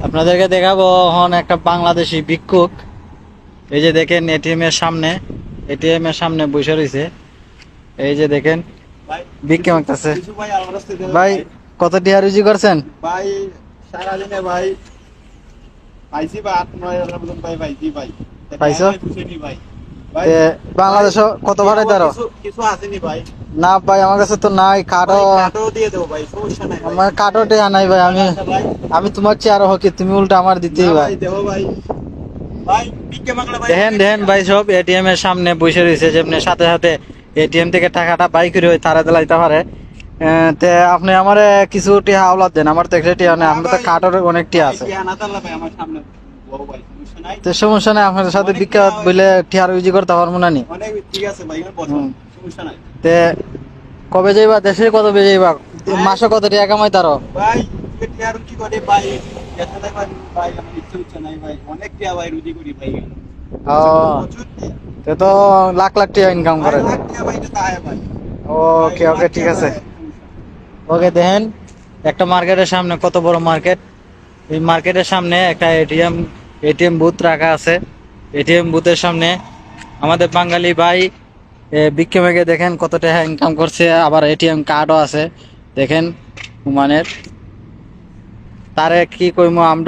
আপনাদেরকে দেখাবো এখন একটা বাংলাদেশি ভিক্ষুক। এই যে দেখেন এটিএম এর সামনে বসে রয়েছে। এই যে দেখেন ভাই ভিক্ষা কিছু মাগতেছে। কিছু ভাই আমার কাছ থেকে দেন ভাই কত টিয়া রুজি করছেন? ভাই সারাদিনে ভাই পাইছি বা 8-9 হাজার মতন ভাই পাইছি ভাই। পাইছো? ভাই বুঝেনি ভাই। ভাই তে বাংলাদেশে কত ভাড়াই তারো? কিছু কিছু আসেনি ভাই। না ভাই আমার কাছে তো নাই কার্ডও। ভাই কাটো দিয়ে দেবো ভাই, সমস্যা নাই ভাই। আমার কার্ডও টিয়া নাই ভাই। আচ্ছা ভাই, আমি তোমার চেয়ে আরো হকি, তুমি উল্টা আমার না দিতেই ভাই। ভাই দেবো ভাই। ভাই পিকে মাগলে ভাই দেখেন দেখেন ভাই সব এটিএম এর সামনে বসে রয়েছে, যেমনি সাথে সাথে এটিএম থেকে টাকাটা বাই করে ওই তারা দিলাইতে পারে। তে আপনি আমার কিছু টিয়া আওলাদ দেন, আমার তো একটা টিয়া নেই, আমার তো কার্ডের অনেক টিয়া আছে। ভাই না তাহলে ভাই আমার সামনে বউ ভাই, সমস্যা নাই। তো সমস্যা নেই, আপনার সাথে অনেক বিখ্যাত টিয়া বলে টিয়ার ইউজি করতে পারবো না নি। অনেক ঠিক আছে ভাই, এখানে বসো, হুম। সমস্যা নাই। তে কবে যাইবা দেশে, কত বে যাইবা, ভাই, মাসে কত টিয়া কামাই তারো? ভাই টিয়া রুজি করে ভাই, এত টাকা ভাই আমার ইচ্ছা নাই ভাই, অনেক টিয়া ভাই রুজি করি ভাই। ও প্রচুর টিয়া তে তো লাখ লাখ টিয়া ইনকাম ভাই, করে। লাখ টিয়া ভাই তো তাই ভাই। ওকে ওকে ঠিক আছে। ওকে দেখেন একটা মার্কেটের সামনে, কত বড় মার্কেট। এই মার্কেটের সামনে একটা এটিএম বুথ রাখা আছে। এটিএম বুথের সামনে আমাদের বাঙালি ভাই ভিক্ষা মেগে দেখেন কত টাকা ইনকাম করছে, আবার এটিএম কার্ডও আছে। দেখেন হুমানের, তারে কি কইমো আমরা।